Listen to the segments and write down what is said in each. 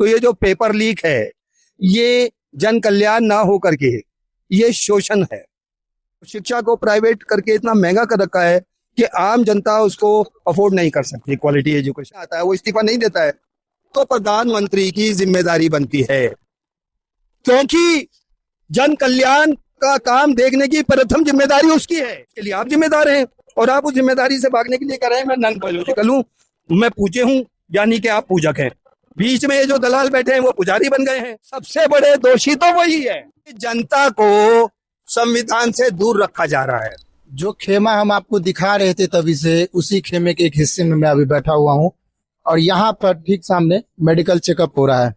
तो ये जो पेपर लीक है ये जन कल्याण ना हो करके ये शोषण है। शिक्षा को प्राइवेट करके इतना महंगा कर रखा है कि आम जनता उसको अफोर्ड नहीं कर सकती। क्वालिटी एजुकेशन आता है वो इस्तीफा नहीं देता है तो प्रधानमंत्री की जिम्मेदारी बनती है, क्योंकि जन कल्याण का काम देखने की प्रथम जिम्मेदारी उसकी है। इसके लिए आप जिम्मेदार हैं और आप उस जिम्मेदारी से भागने के लिए कह रहे हैं मैं नॉन पॉलिटिकल हूं, मैं पूज्य हूं, यानी कि आप पूजक हैं। बीच में ये जो दलाल बैठे हैं वो पुजारी बन गए हैं। सबसे बड़े दोषी तो वही है। जनता को संविधान से दूर रखा जा रहा है। जो खेमा हम आपको दिखा रहे थे तभी से उसी खेमे के एक हिस्से में मैं अभी बैठा हुआ हूँ और यहाँ पर ठीक सामने मेडिकल चेकअप हो रहा है।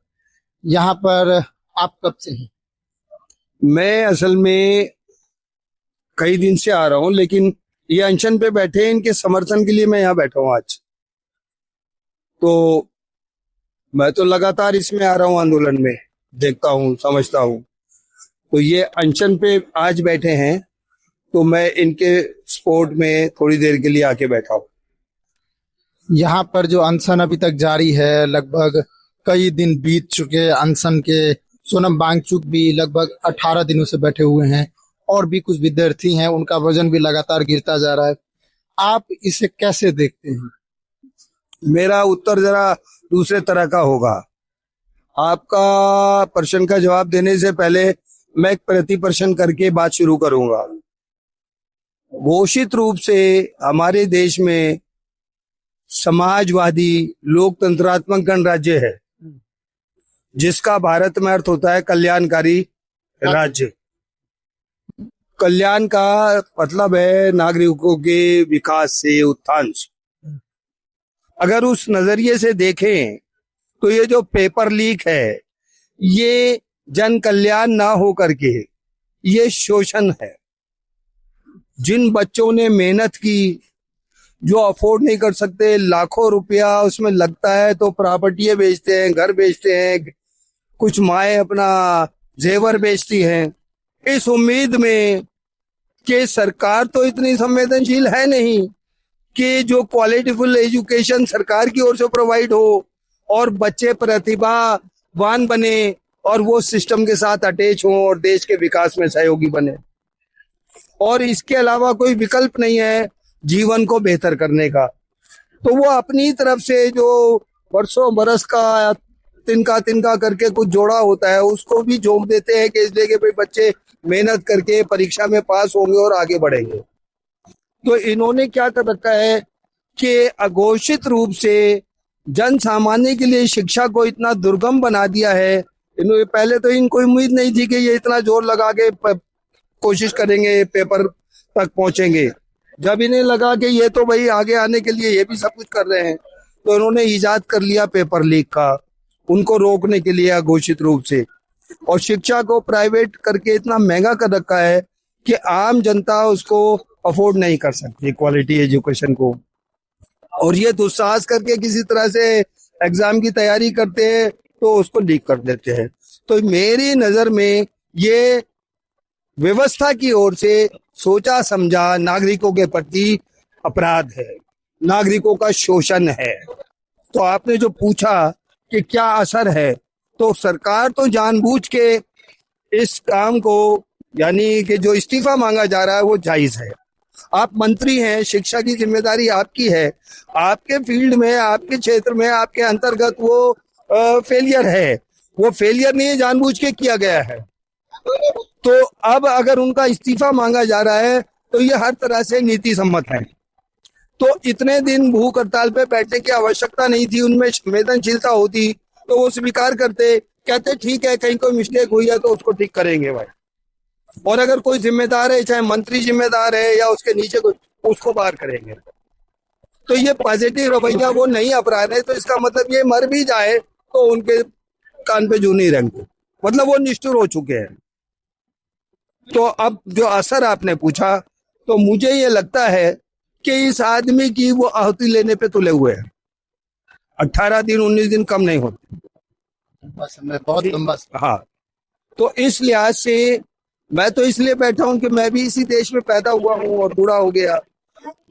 यहाँ पर आप कब से हैं? मैं असल में कई दिन से आ रहा हूँ, लेकिन ये अनशन पे बैठे हैं, इनके समर्थन के लिए मैं यहाँ बैठा हूँ आज। तो मैं तो लगातार इसमें आ रहा हूँ, आंदोलन में देखता हूँ, समझता हूँ। तो ये अनशन पे आज बैठे हैं तो मैं इनके सपोर्ट में थोड़ी देर के लिए आके बैठा हूँ। यहाँ पर जो अनशन अभी तक जारी है, लगभग कई दिन बीत चुके अनशन के। सोनम वांगचुक भी लगभग 18 दिनों से बैठे हुए हैं और भी कुछ विद्यार्थी हैं, उनका वजन भी लगातार गिरता जा रहा है। आप इसे कैसे देखते हैं? मेरा उत्तर जरा दूसरे तरह का होगा। आपका प्रश्न का जवाब देने से पहले मैं एक प्रति प्रश्न करके बात शुरू करूंगा। घोषित रूप से हमारे देश में समाजवादी लोकतंत्रात्मक गणराज्य है, जिसका भारत में अर्थ होता है कल्याणकारी राज्य। कल्याण का मतलब है नागरिकों के विकास से, उत्थान से। अगर उस नजरिए से देखें तो ये जो पेपर लीक है ये जन कल्याण ना हो करके ये शोषण है। जिन बच्चों ने मेहनत की, जो अफोर्ड नहीं कर सकते, लाखों रुपया उसमें लगता है तो प्रॉपर्टी बेचते हैं, घर बेचते हैं, कुछ माएँ अपना जेवर बेचती हैं, इस उम्मीद में कि सरकार तो इतनी संवेदनशील है नहीं कि जो क्वालिटीफुल एजुकेशन सरकार की ओर से प्रोवाइड हो और बच्चे प्रतिभावान बने और वो सिस्टम के साथ अटैच हों और देश के विकास में सहयोगी बने। और इसके अलावा कोई विकल्प नहीं है जीवन को बेहतर करने का। तो वो अपनी तरफ से जो वर्षों बरस का तिनका करके कुछ जोड़ा होता है उसको भी जोड़ देते हैं कि इसलिए कि भाई बच्चे मेहनत करके परीक्षा में पास होंगे और आगे बढ़ेंगे। तो इन्होंने क्या कर रखा है कि अघोषित रूप से जन सामान्य के लिए शिक्षा को इतना दुर्गम बना दिया है। इन्होंने पहले तो इनको उम्मीद नहीं थी कि ये इतना जोर लगा के कोशिश करेंगे, पेपर तक पहुंचेंगे। जब इन्हें लगा कि ये तो भाई आगे आने के लिए ये भी सब कुछ कर रहे हैं, तो इन्होंने इजाद कर लिया पेपर लीक का, उनको रोकने के लिए अघोषित रूप से। और शिक्षा को प्राइवेट करके इतना महंगा कर रखा है कि आम जनता उसको अफोर्ड नहीं कर सकती, क्वालिटी एजुकेशन को। और ये दुस्साहस करके किसी तरह से एग्जाम की तैयारी करते हैं तो उसको लीक कर देते हैं। तो मेरी नजर में ये व्यवस्था की ओर से सोचा समझा नागरिकों के प्रति अपराध है, नागरिकों का शोषण है। तो आपने जो पूछा कि क्या असर है, तो सरकार तो जानबूझ के इस काम को, यानी कि जो इस्तीफा मांगा जा रहा है वो जायज है। आप मंत्री हैं, शिक्षा की जिम्मेदारी आपकी है, आपके फील्ड में, आपके क्षेत्र में, आपके अंतर्गत वो फेलियर है, वो फेलियर नहीं जानबूझ के किया गया है। तो अब अगर उनका इस्तीफा मांगा जा रहा है तो ये हर तरह से नीति सम्मत है। तो इतने दिन भूख हड़ताल पे बैठने की आवश्यकता नहीं थी, उनमें संवेदनशीलता होती तो वो स्वीकार करते, कहते ठीक है कहीं कोई मिस्टेक हुई है तो उसको ठीक करेंगे भाई। और अगर कोई जिम्मेदार है, चाहे मंत्री जिम्मेदार है या उसके नीचे कोई, उसको बाहर करेंगे। तो ये पॉजिटिव रवैया वो नहीं अपना रहे, तो इसका मतलब ये मर भी जाए तो उनके कान पे जू नहीं रेंगते, मतलब वो निष्ठुर हो चुके हैं। तो अब जो असर आपने पूछा, तो मुझे ये लगता है कि इस आदमी की वो आहुति लेने पे तुले हुए हैं। 18 दिन 19 दिन कम नहीं होते, बहुत लंबा। हाँ, तो इस लिहाज से मैं तो इसलिए बैठा हूं कि मैं भी इसी देश में पैदा हुआ हूं और बूढ़ा हो गया।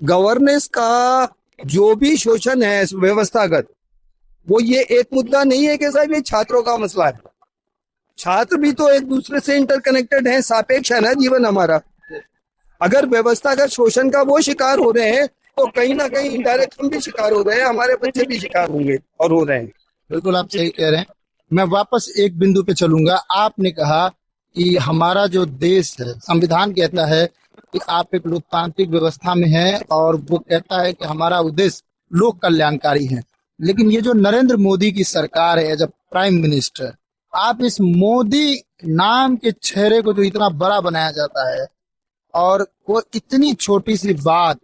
गवर्नेंस का जो भी शोषण है व्यवस्थागत, वो ये एक मुद्दा नहीं है कि साहब ये छात्रों का मसला है। छात्र भी तो एक दूसरे से इंटरकनेक्टेड है, सापेक्ष है ना जीवन हमारा। अगर व्यवस्था का शोषण का वो शिकार हो रहे हैं तो कहीं ना कहीं इनडायरेक्ट हम भी शिकार हो रहे हैं, हमारे बच्चे भी शिकार होंगे और हो रहे हैं। बिल्कुल आप सही कह रहे हैं। मैं वापस एक बिंदु पे चलूंगा। आपने कहा कि हमारा जो देश है, संविधान कहता है कि आप एक लोकतांत्रिक व्यवस्था में हैं और वो कहता है कि हमारा उद्देश्य लोक कल्याणकारी है। लेकिन ये जो नरेंद्र मोदी की सरकार है एज अ प्राइम मिनिस्टर, आप इस मोदी नाम के चेहरे को जो इतना बड़ा बनाया जाता है और वो इतनी छोटी सी बात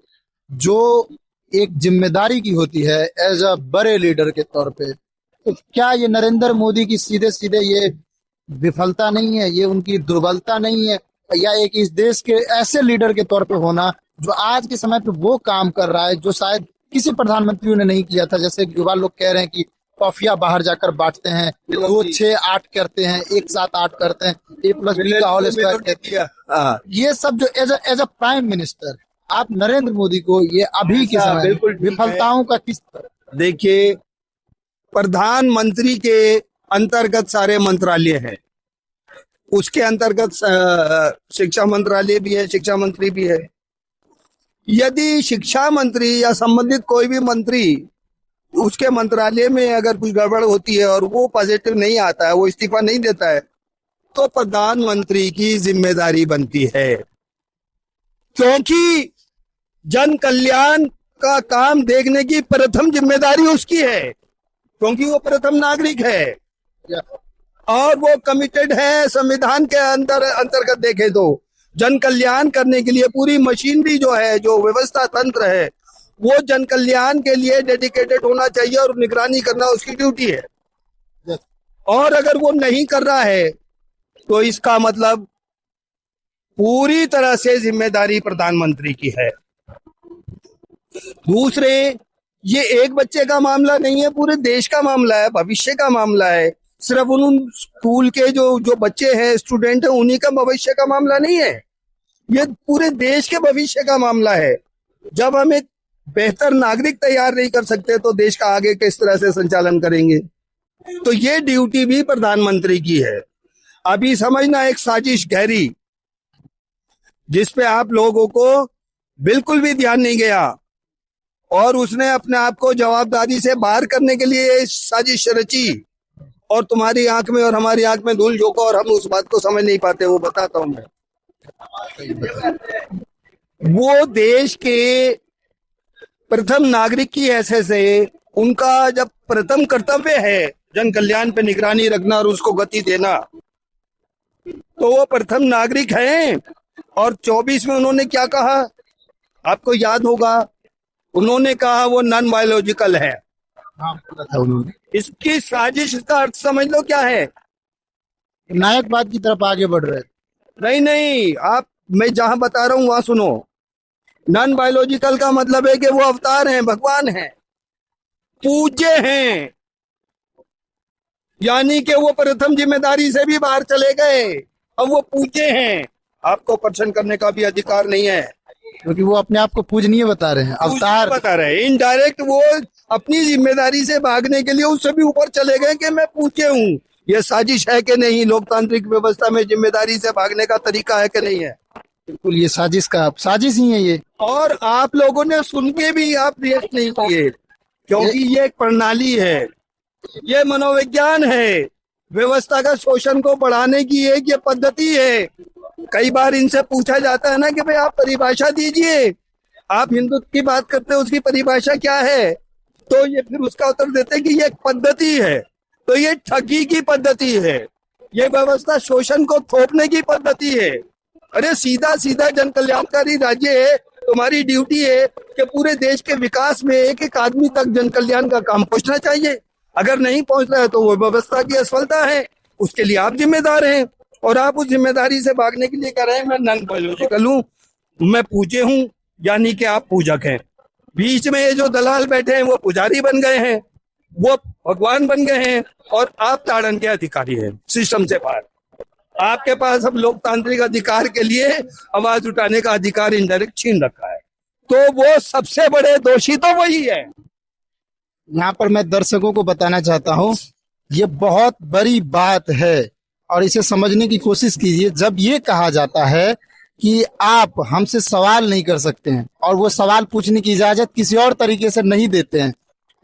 जो एक जिम्मेदारी की होती है एज अ बड़े लीडर के तौर पे, तो क्या ये नरेंद्र मोदी की सीधे सीधे ये विफलता नहीं है, ये उनकी दुर्बलता नहीं है, या एक इस देश के ऐसे लीडर के तौर पे होना जो आज के समय पे वो काम कर रहा है जो शायद किसी प्रधानमंत्री ने नहीं किया था? जैसे युवा लोग कह रहे हैं कि कॉफिया बाहर जाकर बांटते हैं, 2 6 8 करते हैं, 1 7 8 करते हैं, A+B का होल स्क्वायर कहती है। ये सब जो एज अ प्राइम मिनिस्टर आप नरेंद्र मोदी को ये अभी के समय विफलताओं का किस तरह? देखिए, प्रधानमंत्री के अंतर्गत सारे मंत्रालय हैं, उसके अंतर्गत शिक्षा मंत्रालय भी है, शिक्षा मंत्री भी है। यदि शिक्षा मंत्री या संबंधित कोई भी मंत्री उसके मंत्रालय में अगर कुछ गड़बड़ होती है और वो पॉजिटिव नहीं आता है, वो इस्तीफा नहीं देता है, तो प्रधानमंत्री की जिम्मेदारी बनती है, क्योंकि जन कल्याण का काम देखने की प्रथम जिम्मेदारी उसकी है, क्योंकि वो प्रथम नागरिक है और वो कमिटेड है। संविधान के अंतर्गत देखे तो जन कल्याण करने के लिए पूरी मशीनरी जो है, जो व्यवस्था तंत्र है, वो जन कल्याण के लिए डेडिकेटेड होना चाहिए और निगरानी करना उसकी ड्यूटी है। और अगर वो नहीं कर रहा है तो इसका मतलब पूरी तरह से जिम्मेदारी प्रधानमंत्री की है। दूसरे, ये एक बच्चे का मामला नहीं है, पूरे देश का मामला है, भविष्य का मामला है। सिर्फ उन स्कूल के जो बच्चे हैं, स्टूडेंट हैं, उन्हीं का भविष्य का मामला नहीं है, ये पूरे देश के भविष्य का मामला है। जब हम एक बेहतर नागरिक तैयार नहीं कर सकते तो देश का आगे किस तरह से संचालन करेंगे? तो ये ड्यूटी भी प्रधानमंत्री की है। अभी समझना, एक साजिश गहरी जिसपे आप लोगों को बिल्कुल भी ध्यान नहीं गया और उसने अपने आप को जवाबदारी से बाहर करने के लिए साजिश रची और तुम्हारी आंख में और हमारी आंख में धूल झोंका और हम उस बात को समझ नहीं पाते। वो बताता हूं मैं। वो देश के प्रथम नागरिक की हैसियत से उनका जब प्रथम कर्तव्य है जन कल्याण पे निगरानी रखना और उसको गति देना, तो वो प्रथम नागरिक हैं। और 24 में उन्होंने क्या कहा, आपको याद होगा, उन्होंने कहा वो नॉन बायोलॉजिकल है। उन्होंने इसकी साजिश का अर्थ समझ लो क्या है। नायकवाद की तरफ आगे बढ़ रहे। नहीं, आप, मैं जहां बता रहा हूं वहां सुनो। नॉन बायोलॉजिकल का मतलब है कि वो अवतार हैं, भगवान हैं, पूज्य हैं, यानी कि वो प्रथम जिम्मेदारी से भी बाहर चले गए, अब वो पूज्य हैं। आपको प्रश्न करने का भी अधिकार नहीं है, क्योंकि वो अपने आप को पूजनीय बता रहे हैं, अवतार बता रहे हैं। इनडायरेक्ट वो अपनी जिम्मेदारी से भागने के लिए उससे भी ऊपर चले गए कि मैं पूज्य हूँ। ये साजिश है कि नहीं? लोकतांत्रिक व्यवस्था में जिम्मेदारी से भागने का तरीका है कि नहीं है? बिल्कुल, ये साजिश ही है ये। और आप लोगों ने सुन के भी आप रिएक्ट नहीं किए, क्योंकि ये एक प्रणाली है, ये मनोविज्ञान है, व्यवस्था का शोषण को बढ़ाने की एक ये पद्धति है। कई बार इनसे पूछा जाता है ना कि भाई आप परिभाषा दीजिए, आप हिंदुत्व की बात करते हैं, उसकी परिभाषा क्या है? तो ये फिर उसका उत्तर देते हैं कि ये एक पद्धति है। तो ये ठगी की पद्धति है, ये व्यवस्था शोषण को थोपने की पद्धति है। अरे सीधा सीधा जन कल्याणकारी राज्य है, तुम्हारी ड्यूटी है कि पूरे देश के विकास में एक एक आदमी तक जन कल्याण का काम पहुंचना चाहिए। अगर नहीं पहुंच रहा है तो वो व्यवस्था की असफलता है, उसके लिए आप जिम्मेदार हैं। और आप उस जिम्मेदारी से भागने के लिए कह रहे हैं मैं नॉन बायोलॉजिकल हूँ, मैं पूज्य हूँ, यानी कि आप पूजक हैं। बीच में ये जो दलाल बैठे हैं वो पुजारी बन गए हैं, वो भगवान बन गए हैं और आप ताड़न के अधिकारी हैं सिस्टम से बाहर। आपके पास अब लोकतांत्रिक अधिकार के लिए आवाज उठाने का अधिकार इनडायरेक्ट छीन रखा है। तो वो सबसे बड़े दोषी तो वही है। यहाँ पर मैं दर्शकों को बताना चाहता हूँ, ये बहुत बड़ी बात है और इसे समझने की कोशिश कीजिए। जब ये कहा जाता है कि आप हमसे सवाल नहीं कर सकते हैं और वो सवाल पूछने की इजाजत किसी और तरीके से नहीं देते हैं।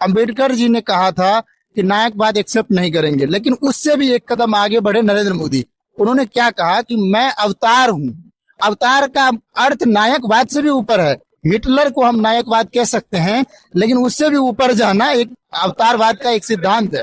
अंबेडकर जी ने कहा था कि नायकवाद एक्सेप्ट नहीं करेंगे, लेकिन उससे भी एक कदम आगे बढ़े नरेंद्र मोदी। उन्होंने क्या कहा कि मैं अवतार हूं। अवतार का अर्थ नायकवाद से भी ऊपर है। हिटलर को हम नायकवाद कह सकते हैं, लेकिन उससे भी ऊपर जाना एक अवतारवाद का एक सिद्धांत है।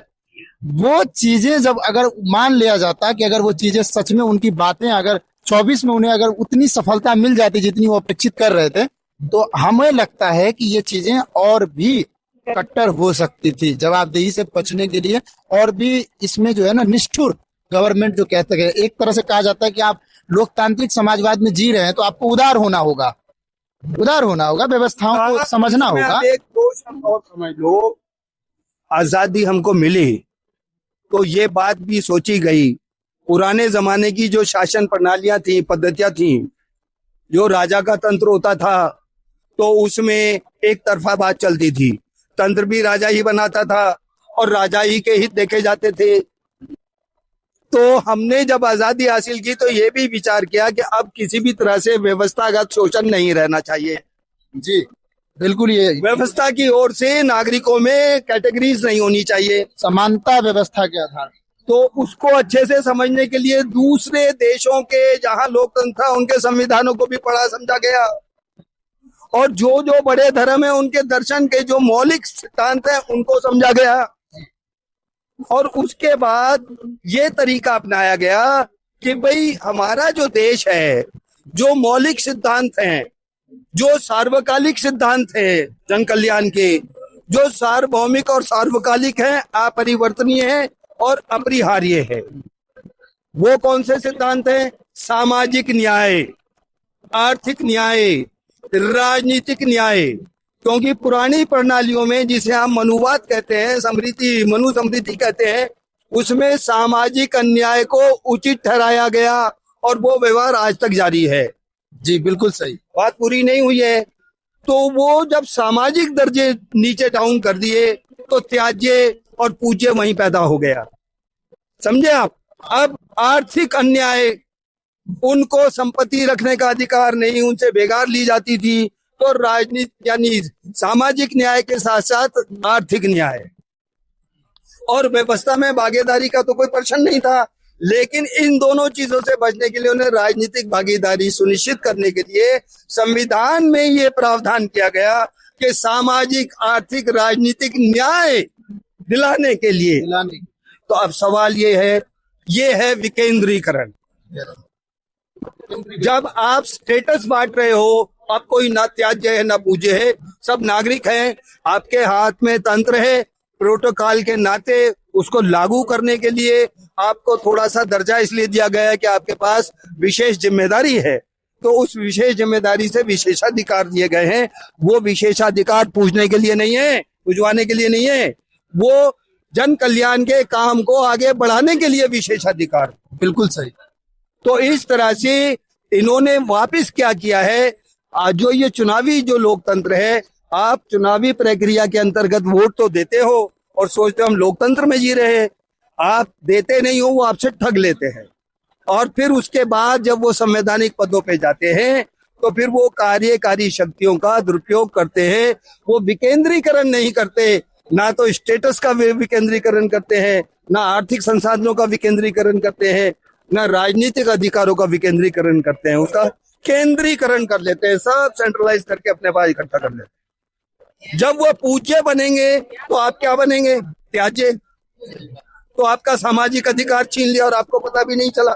वो चीजें जब अगर मान लिया जाता कि अगर वो चीजें सच में, उनकी बातें अगर 24 में उन्हें अगर उतनी सफलता मिल जाती जितनी वो अपेक्षित कर रहे थे, तो हमें लगता है कि ये चीजें और भी कट्टर हो सकती थी जवाबदेही से बचने के लिए। और भी इसमें जो है ना, निष्ठुर गवर्नमेंट जो कहते हैं, एक तरह से कहा जाता है कि आप लोकतांत्रिक समाजवाद में जी रहे हैं तो आपको उदार होना होगा, व्यवस्थाओं को समझना होगा। एक दो शब्द और समझ लो, आजादी हमको मिली तो ये बात भी सोची गई, पुराने जमाने की जो शासन प्रणालियां थी, पद्धतियां थी, जो राजा का तंत्र होता था तो उसमें एक तरफा बात चलती थी। तंत्र भी राजा ही बनाता था और राजा ही के हित देखे जाते थे। तो हमने जब आजादी हासिल की तो ये भी विचार किया कि अब किसी भी तरह से व्यवस्थागत शोषण नहीं रहना चाहिए। जी बिल्कुल, ये व्यवस्था की ओर से नागरिकों में कैटेगरीज नहीं होनी चाहिए, समानता व्यवस्था के आधार। तो उसको अच्छे से समझने के लिए दूसरे देशों के जहां लोकतंत्र था उनके संविधानों को भी पढ़ा समझा गया, और जो जो बड़े धर्म है उनके दर्शन के जो मौलिक सिद्धांत है उनको समझा गया। और उसके बाद ये तरीका अपनाया गया कि भाई हमारा जो देश है, जो मौलिक सिद्धांत हैं, जो सार्वकालिक सिद्धांत है जन कल्याण के, जो सार्वभौमिक और सार्वकालिक है, अपरिवर्तनीय है और अपरिहार्य है, वो कौन से सिद्धांत हैं? सामाजिक न्याय, आर्थिक न्याय, राजनीतिक न्याय। क्योंकि पुरानी प्रणालियों में, जिसे हम मनुवाद कहते हैं, समृद्धि, मनु समृद्धि कहते हैं, उसमें सामाजिक अन्याय को उचित ठहराया गया और वो व्यवहार आज तक जारी है। जी बिल्कुल सही बात पूरी नहीं हुई है। तो वो जब सामाजिक दर्जे नीचे डाउन कर दिए तो त्याज्य और पूज्य वहीं पैदा हो गया, समझे आप। अब आर्थिक अन्याय, उनको संपत्ति रखने का अधिकार नहीं, उनसे बेगार ली जाती थी, तो राजनीति यानी सामाजिक न्याय के साथ साथ आर्थिक न्याय और व्यवस्था में भागीदारी का तो कोई प्रश्न नहीं था। लेकिन इन दोनों चीजों से बचने के लिए उन्हें राजनीतिक भागीदारी सुनिश्चित करने के लिए संविधान में ये प्रावधान किया गया कि सामाजिक, आर्थिक, राजनीतिक न्याय दिलाने के लिए। तो अब सवाल ये है विकेंद्रीकरण। जब आप स्टेटस बांट रहे हो, अब कोई ना त्याज्य है ना पूज्य है, सब नागरिक हैं, आपके हाथ में तंत्र है, प्रोटोकॉल के नाते उसको लागू करने के लिए आपको थोड़ा सा दर्जा इसलिए दिया गया है कि आपके पास विशेष जिम्मेदारी है, तो उस विशेष जिम्मेदारी से विशेषाधिकार दिए गए हैं। वो विशेषाधिकार पूछने के लिए नहीं है, पुजवाने के लिए नहीं है, वो जन कल्याण के काम को आगे बढ़ाने के लिए विशेषाधिकार। बिल्कुल सही। तो इस तरह से इन्होंने वापस क्या किया है, जो ये चुनावी जो लोकतंत्र है, आप चुनावी प्रक्रिया के अंतर्गत वोट तो देते हो और सोचते हो हम लोकतंत्र में जी रहे हैं, आप देते नहीं हो, वो आपसे ठग लेते हैं। और फिर उसके बाद जब वो संवैधानिक पदों पे जाते हैं तो फिर वो कार्यकारी शक्तियों का दुरुपयोग करते हैं। वो विकेंद्रीकरण नहीं करते, ना तो स्टेटस का विकेंद्रीकरण करते हैं, ना आर्थिक संसाधनों का विकेंद्रीकरण करते हैं, ना राजनीतिक अधिकारों का विकेंद्रीकरण करते हैं, उसका केंद्रीकरण कर लेते हैं, सब सेंट्रलाइज करके अपने पास इकट्ठा कर लेते हैं। जब वो पूज्य बनेंगे तो आप क्या बनेंगे? त्याज्य। तो आपका सामाजिक अधिकार छीन लिया और आपको पता भी नहीं चला।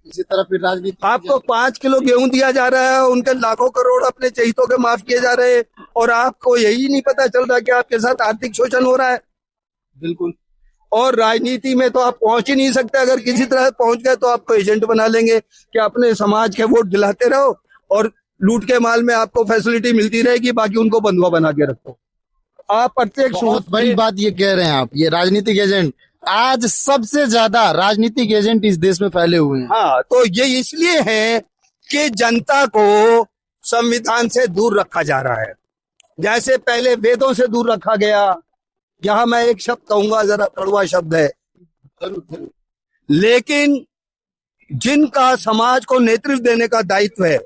इसी तरह फिर राजनीति, आपको 5 किलो गेहूं दिया जा रहा है, उनके लाखों करोड़ अपने चहितों के माफ किए जा रहे हैं और आपको यही नहीं पता चल रहा कि आपके साथ आर्थिक शोषण हो रहा है। बिल्कुल। और राजनीति में तो आप पहुंच ही नहीं सकते, अगर किसी तरह पहुंच गए तो आपको एजेंट बना लेंगे कि अपने समाज के वोट दिलाते रहो और लूट के माल में आपको फैसिलिटी मिलती रहेगी, बाकी उनको बंधुआ बना के रखो। आप प्रत्यक्ष, बहुत बड़ी बात ये कह रहे हैं आप, ये राजनीतिक एजेंट, आज सबसे ज्यादा राजनीतिक एजेंट इस देश में फैले हुए हैं। हाँ, तो ये इसलिए है कि जनता को संविधान से दूर रखा जा रहा है। जैसे पहले वेदों से दूर रखा गया, यहाँ मैं एक शब्द कहूंगा, जरा कड़वा शब्द है, लेकिन जिनका समाज को नेतृत्व देने का दायित्व है,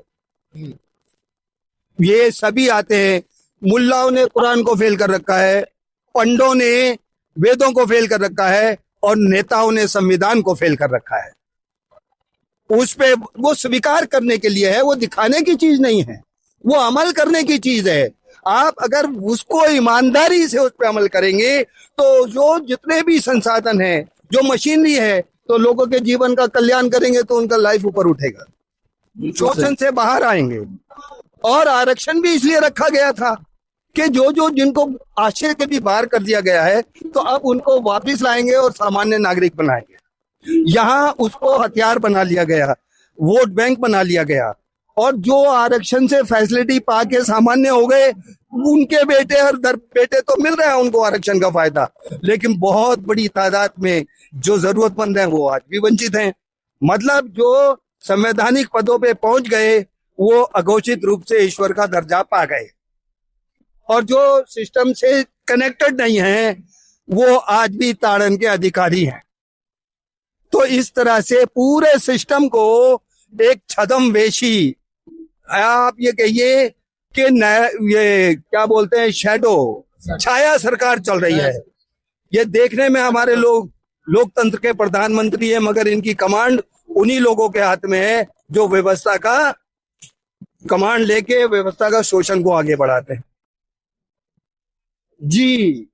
ये सभी आते हैं। मुल्लाओं ने कुरान को फेल कर रखा है, पंडों ने वेदों को फेल कर रखा है, और नेताओं ने संविधान को फेल कर रखा है। उस पे वो स्वीकार करने के लिए है, वो दिखाने की चीज नहीं है, वो अमल करने की चीज है। आप अगर उसको ईमानदारी से उस पर अमल करेंगे तो जो जितने भी संसाधन हैं, जो मशीनरी है, तो लोगों के जीवन का कल्याण करेंगे, तो उनका लाइफ ऊपर उठेगा, शोषण से बाहर आएंगे। और आरक्षण भी इसलिए रखा गया था कि जो जिनको आश्रय के भी बाहर कर दिया गया है, तो अब उनको वापस लाएंगे और सामान्य नागरिक बनाएंगे। यहाँ उसको हथियार बना लिया गया, वोट बैंक बना लिया गया, और जो आरक्षण से फैसिलिटी पाके सामान्य हो गए, उनके बेटे और दर बेटे तो मिल रहा है उनको आरक्षण का फायदा, लेकिन बहुत बड़ी तादाद में जो जरूरतमंद है वो आज भी वंचित हैं। मतलब जो संवैधानिक पदों पे पहुंच गए, वो अघोषित रूप से ईश्वर का दर्जा पा गए, और जो सिस्टम से कनेक्टेड नहीं है, वो आज भी ताड़न के अधिकारी हैं। तो इस तरह से पूरे सिस्टम को एक छद्मवेशी, आप ये कहिए कि ये क्या बोलते हैं, शैडो, छाया सरकार चल रही है। ये देखने में हमारे लोकतंत्र के प्रधानमंत्री है, मगर इनकी कमांड उन्हीं लोगों के हाथ में है जो व्यवस्था का कमांड लेके व्यवस्था का शोषण को आगे बढ़ाते हैं। जी,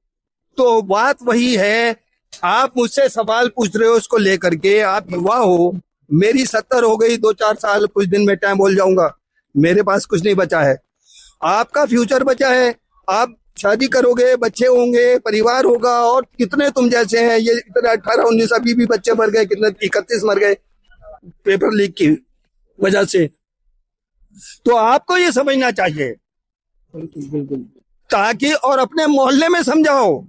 तो बात वही है। आप मुझसे सवाल पूछ रहे हो उसको लेकर के, आप युवा हो, मेरी 70 हो गई, 2-4 साल कुछ दिन में टाइम बोल जाऊंगा, मेरे पास कुछ नहीं बचा है। आपका फ्यूचर बचा है, आप शादी करोगे, बच्चे होंगे, परिवार होगा, और कितने तुम जैसे हैं, ये इतने 18-19 अभी भी बच्चे मर गए, कितने 31 मर गए पेपर लीक की वजह से। तो आपको ये समझना चाहिए ताकि, और अपने मोहल्ले में समझाओ,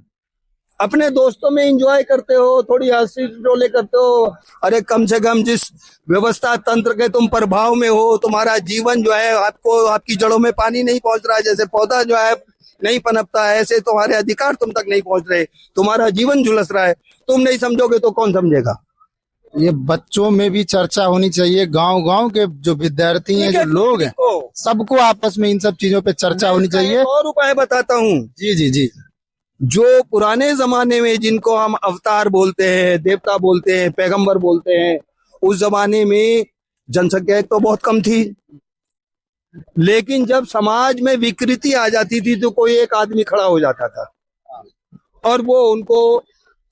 अपने दोस्तों में एंजॉय करते हो, थोड़ी हंसी टोले करते हो, अरे कम से कम जिस व्यवस्था तंत्र के तुम प्रभाव में हो, तुम्हारा जीवन जो है, आपको आपकी जड़ों में पानी नहीं पहुंच रहा है, जैसे पौधा जो है नहीं पनपता है, ऐसे तुम्हारे अधिकार तुम तक नहीं पहुंच रहे, तुम्हारा जीवन झुलस रहा है। तुम नहीं समझोगे तो कौन समझेगा? ये बच्चों में भी चर्चा होनी चाहिए, गांव-गांव के जो विद्यार्थी हैं, जो लोग हैं, सबको आपस में इन सब चीजों पे चर्चा होनी चाहिए। और उपाय बताता हूँ। जी जी जी। जो पुराने जमाने में जिनको हम अवतार बोलते हैं, देवता बोलते हैं, पैगंबर बोलते हैं, उस जमाने में जनसंख्या तो बहुत कम थी, लेकिन जब समाज में विकृति आ जाती थी तो कोई एक आदमी खड़ा हो जाता था, और वो उनको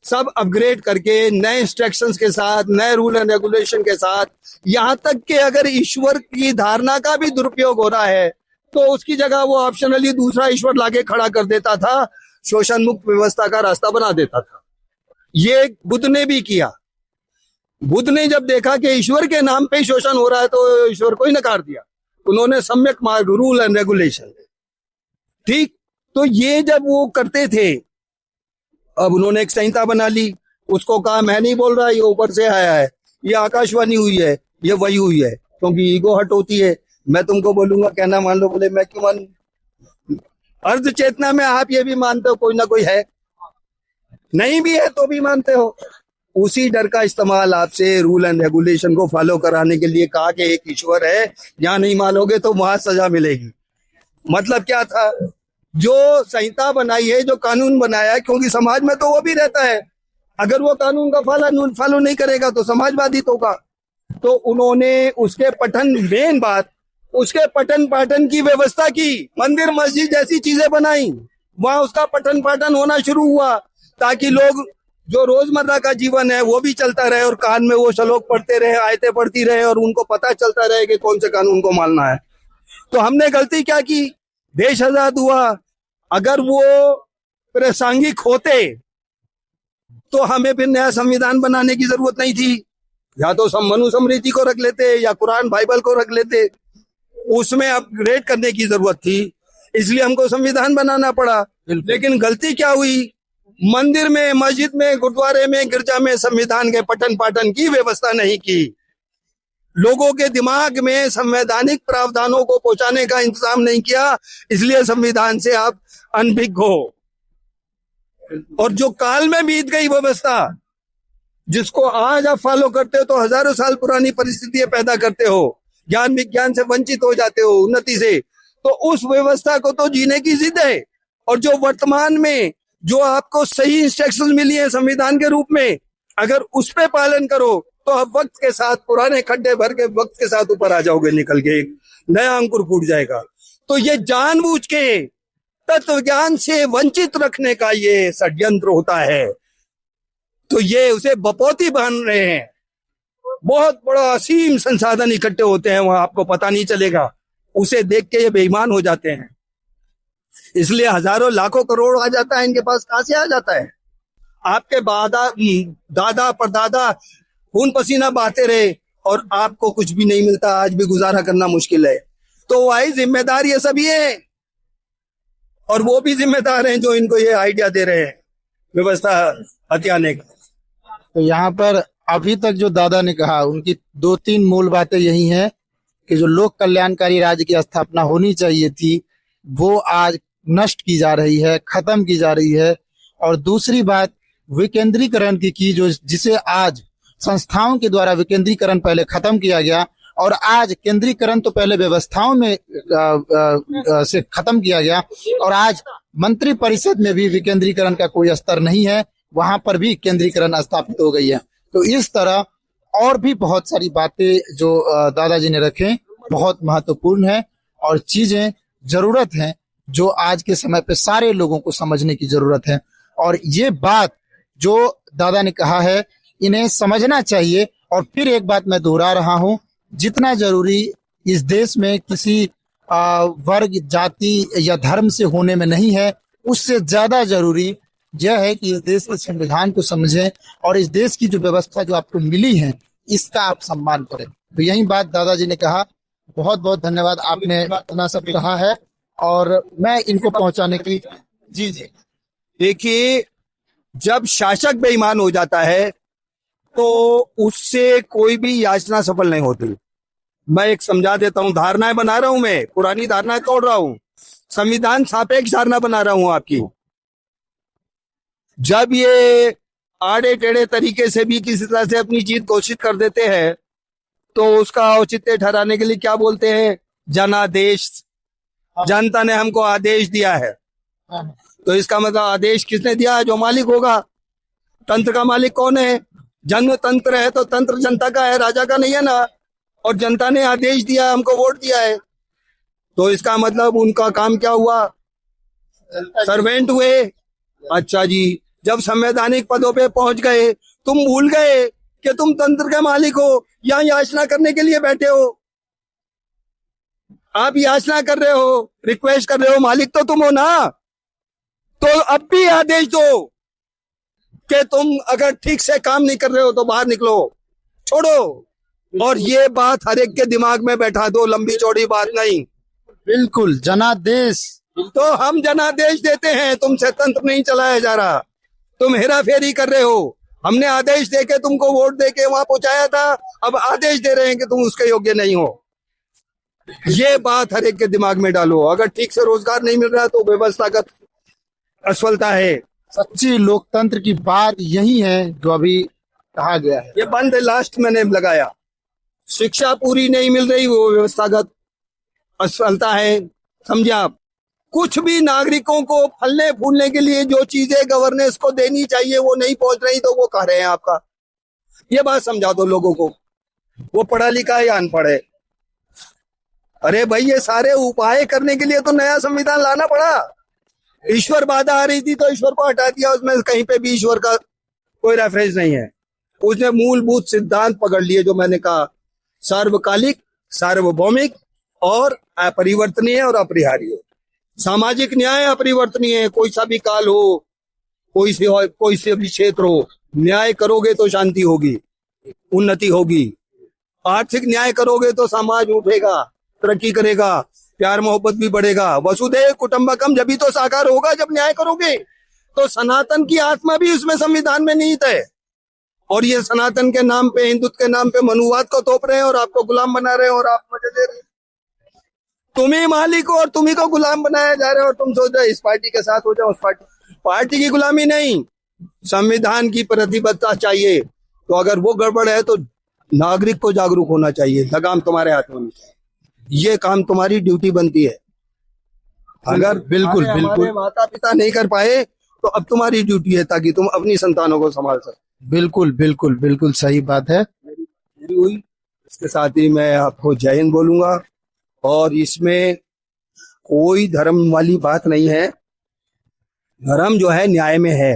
सब अपग्रेड करके नए इंस्ट्रक्शंस के साथ, नए रूल एंड रेगुलेशन के साथ, यहाँ तक कि अगर ईश्वर की धारणा का भी दुरुपयोग हो रहा है तो उसकी जगह वो ऑप्शनली दूसरा ईश्वर लाके खड़ा कर देता था, शोषण मुक्त व्यवस्था का रास्ता बना देता था। ये बुद्ध ने भी किया। बुद्ध ने जब देखा कि ईश्वर के नाम पे शोषण हो रहा है तो ईश्वर को ही नकार दिया, उन्होंने सम्यक मार्ग, रूल एंड रेगुलेशन, ठीक। तो ये जब वो करते थे, अब उन्होंने एक संहिता बना ली, उसको कहा मैं नहीं बोल रहा, ये ऊपर से आया है, ये आकाशवाणी हुई है, ये वही हुई है, क्योंकि ईगो हट होती है। मैं तुमको बोलूंगा, कहना मान लो, बोले मैं क्यों मानूं? अर्ध चेतना में आप ये भी मानते हो कोई ना कोई है, नहीं भी है तो भी मानते हो। उसी डर का इस्तेमाल आपसे रूल एंड रेगुलेशन को फॉलो कराने के लिए कहा कि एक ईश्वर है, यहाँ नहीं मानोगे तो वहां सजा मिलेगी। मतलब क्या था? जो संहिता बनाई है, जो कानून बनाया है, क्योंकि समाज में तो वो भी रहता है, अगर वो कानून का फॉलो नहीं करेगा तो समाजवादी तो होगा। तो उन्होंने उसके मेन बात, उसके पठन पाठन की व्यवस्था की, मंदिर मस्जिद जैसी चीजें बनाई, वहां उसका पठन पाठन होना शुरू हुआ, ताकि लोग जो रोजमर्रा का जीवन है वो भी चलता रहे, और कान में वो श्लोक पढ़ते रहे, आयतें पढ़ती रहे, और उनको पता चलता रहे कि कौन से कानून को मानना है। तो हमने गलती क्या की? देश आजाद हुआ, अगर वो प्रासंगिक होते तो हमें फिर नया संविधान बनाने की जरूरत नहीं थी, या तो मनु स्मृति को रख लेते या कुरान बाइबल को रख लेते, उसमें अपग्रेड करने की जरूरत थी, इसलिए हमको संविधान बनाना पड़ा। लेकिन गलती क्या हुई? मंदिर में, मस्जिद में, गुरुद्वारे में, गिरजा में संविधान के पठन पाठन की व्यवस्था नहीं की, लोगों के दिमाग में संवैधानिक प्रावधानों को पहुंचाने का इंतजाम नहीं किया, इसलिए संविधान से आप अनभिज्ञ हो। और जो काल में बीत गई व्यवस्था, जिसको आज आप फॉलो करते हो तो हजारों साल पुरानी परिस्थितियां पैदा करते हो, ज्ञान विज्ञान से वंचित हो जाते हो, उन्नति से, तो उस व्यवस्था को तो जीने की जिद है। और जो वर्तमान में जो आपको सही इंस्ट्रक्शंस मिली है संविधान के रूप में, अगर उस पे पालन करो तो आप वक्त के साथ पुराने खड्डे भर के वक्त के साथ ऊपर आ जाओगे, निकल के एक नया अंकुर फूट जाएगा। तो ये जानबूझ के तत्व ज्ञान से वंचित रखने का ये षड्यंत्र होता है। तो ये उसे बपौती बन रहे हैं। बहुत बड़ा असीम संसाधन इकट्ठे होते हैं वहां, आपको पता नहीं चलेगा, उसे देख के ये बेईमान हो जाते हैं। इसलिए हजारों लाखों करोड़ आ जाता है इनके पास। कहां से आ जाता है? आपके दादा परदादा खून पसीना बहाते रहे और आपको कुछ भी नहीं मिलता, आज भी गुजारा करना मुश्किल है। तो वही जिम्मेदार ये सभी है, और वो भी जिम्मेदार हैं जो इनको ये आइडिया दे रहे हैं व्यवस्था हथियाने का। तो यहाँ पर अभी तक जो दादा ने कहा, उनकी 2-3 मूल बातें यही हैं कि जो लोक कल्याणकारी राज्य की स्थापना होनी चाहिए थी वो आज नष्ट की जा रही है, खत्म की जा रही है। और दूसरी बात विकेंद्रीकरण की जो जिसे आज संस्थाओं के द्वारा विकेंद्रीकरण पहले खत्म किया गया, और आज केंद्रीकरण तो पहले व्यवस्थाओं में से खत्म किया गया, और आज मंत्री परिषद में भी विकेंद्रीकरण का कोई स्तर नहीं है, वहां पर भी केंद्रीकरण स्थापित हो गई है। तो इस तरह और भी बहुत सारी बातें जो दादाजी ने रखे बहुत महत्वपूर्ण है, और चीजें जरूरत है जो आज के समय पे सारे लोगों को समझने की जरूरत है। और ये बात जो दादा ने कहा है इन्हें समझना चाहिए। और फिर एक बात मैं दोहरा रहा हूं, जितना जरूरी इस देश में किसी वर्ग, जाति या धर्म से होने में नहीं है, उससे ज्यादा जरूरी यह है कि इस देश के संविधान को समझें और इस देश की जो व्यवस्था जो आपको मिली है इसका आप सम्मान करें। तो यही बात दादाजी ने कहा। बहुत बहुत धन्यवाद, आपने इतना सब कहा है और मैं इनको पहुंचाने की। जी जी, देखिए, जब शासक बेईमान हो जाता है तो उससे कोई भी याचना सफल नहीं होती। मैं एक समझा देता हूं, धारणाएं बना रहा हूं, मैं पुरानी धारणाएं तोड़ रहा हूं, संविधान सापेक्ष धारणा बना रहा हूं आपकी। जब ये आड़े टेढ़े तरीके से भी किसी तरह से अपनी जीत घोषित कर देते हैं तो उसका औचित्य ठहराने के लिए क्या बोलते हैं? जनादेश। जनता ने हमको आदेश दिया है। तो इसका मतलब आदेश किसने दिया है? जो मालिक होगा। तंत्र का मालिक कौन है? जन्म तंत्र है तो तंत्र जनता का है, राजा का नहीं है ना। और जनता ने आदेश दिया, हमको वोट दिया है, तो इसका मतलब उनका काम क्या हुआ? सर्वेंट हुए। अच्छा जी, जब संवैधानिक पदों पे पहुंच गए तुम भूल गए कि तुम तंत्र के मालिक हो, यहाँ याचना करने के लिए बैठे हो। आप याचना कर रहे हो, रिक्वेस्ट कर रहे हो, मालिक तो तुम हो ना। तो अब भी आदेश दो कि तुम अगर ठीक से काम नहीं कर रहे हो तो बाहर निकलो, छोड़ो। और ये बात हर एक के दिमाग में बैठा दो, लंबी चौड़ी बात नहीं। बिल्कुल, जनादेश। तो हम जनादेश देते हैं, तुमसे तंत्र नहीं चलाया जा रहा, तुम हेरा फेरी कर रहे हो। हमने आदेश देके तुमको वोट देके वहां पहुंचाया था, अब आदेश दे रहे हैं कि तुम उसके योग्य नहीं हो। ये बात हर एक के दिमाग में डालो। अगर ठीक से रोजगार नहीं मिल रहा तो व्यवस्थागत असफलता है। सच्ची लोकतंत्र की बात यही है जो अभी कहा गया है। ये बंद लास्ट मैंने लगाया, शिक्षा पूरी नहीं मिल रही, वो व्यवस्थागत असफलता है। समझे आप? कुछ भी नागरिकों को फलने फूलने के लिए जो चीजें गवर्नेंस को देनी चाहिए वो नहीं पहुंच रही, तो वो कह रहे हैं आपका। ये बात समझा दो लोगों को, वो पढ़ा लिखा है या अनपढ़ है। अरे भाई, ये सारे उपाय करने के लिए तो नया संविधान लाना पड़ा। ईश्वर बाधा आ रही थी तो ईश्वर को हटा दिया, उसमें कहीं पे भी ईश्वर का कोई रेफरेंस नहीं है। उसने मूलभूत सिद्धांत पकड़ लिए जो मैंने कहा, सार्वकालिक, सार्वभौमिक और अपरिवर्तनीय और अपरिहार्य। सामाजिक न्याय अपरिवर्तनीय है, कोई सा भी काल हो, कोई से भी क्षेत्र हो, न्याय करोगे तो शांति होगी, उन्नति होगी। आर्थिक न्याय करोगे तो समाज उठेगा, तरक्की करेगा, प्यार मोहब्बत भी बढ़ेगा। वसुधैव कुटुंबकम जब भी तो साकार होगा जब न्याय करोगे। तो सनातन की आत्मा भी उसमें संविधान में निहित है। और ये सनातन के नाम पे, हिंदुत्व के नाम पे मनुवाद को थोप रहे हैं और आपको गुलाम बना रहे हैं और आप मजे दे रहे हैं। तुम ही मालिक हो और तुम ही को गुलाम बनाया जा रहे हो और तुम सोच रहे इस पार्टी के साथ हो जाओ, उस पार्टी। पार्टी की गुलामी नहीं, संविधान की प्रतिबद्धता चाहिए। तो अगर वो गड़बड़ है तो नागरिक को जागरूक होना चाहिए, लगाम तुम्हारे हाथ में होनी चाहिए, ये काम तुम्हारी ड्यूटी बनती है। अगर बिल्कुल बिल्कुल माता पिता नहीं कर पाए तो अब तुम्हारी ड्यूटी है, ताकि तुम अपनी संतानों को संभाल सको। बिल्कुल बिल्कुल बिल्कुल सही बात है। मेरी हुई, इसके साथ ही मैं आपको जय हिंद बोलूंगा। और इसमें कोई धर्म वाली बात नहीं है, धर्म जो है न्याय में है,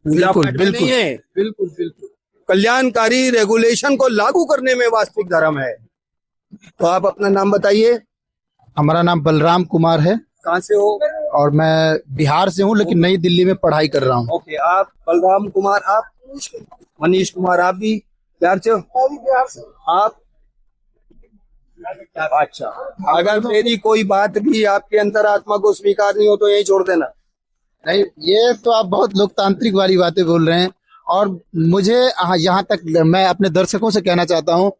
पूजा बिल्कुल पाठ में बिल्कुल नहीं है। बिल्कुल बिल्कुल कल्याणकारी रेगुलेशन को लागू करने में वास्तविक धर्म है। तो आप अपना नाम बताइए। हमारा नाम बलराम कुमार है कहाँ से हो? और मैं बिहार से हूँ, लेकिन नई दिल्ली में पढ़ाई कर रहा हूँ। ओके, आप बलराम कुमार, आप मनीष कुमार, आप भी बिहार से हो? बिहार से। आप? अच्छा, अगर मेरी कोई बात भी आपके अंतरात्मा को स्वीकार नहीं हो तो यही छोड़ देना। नहीं, ये तो आप बहुत लोकतांत्रिक वाली बातें बोल रहे हैं। और मुझे यहाँ तक मैं अपने दर्शकों से कहना चाहता हूँ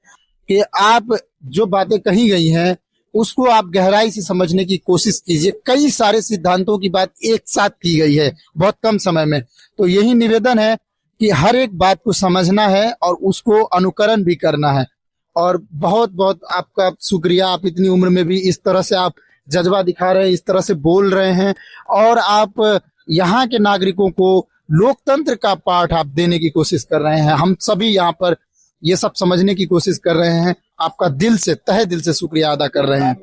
कि आप जो बातें कही गई हैं उसको आप गहराई से समझने की कोशिश कीजिए। कई सारे सिद्धांतों की बात एक साथ की गई है बहुत कम समय में। तो यही निवेदन है कि हर एक बात को समझना है और उसको अनुकरण भी करना है। और बहुत बहुत आपका शुक्रिया, आप इतनी उम्र में भी इस तरह से आप जज्बा दिखा रहे हैं, इस तरह से बोल रहे हैं, और आप यहाँ के नागरिकों को लोकतंत्र का पाठ आप देने की कोशिश कर रहे हैं। हम सभी यहाँ पर ये सब समझने की कोशिश कर रहे हैं। आपका दिल से, तहे दिल से शुक्रिया अदा कर रहे हैं।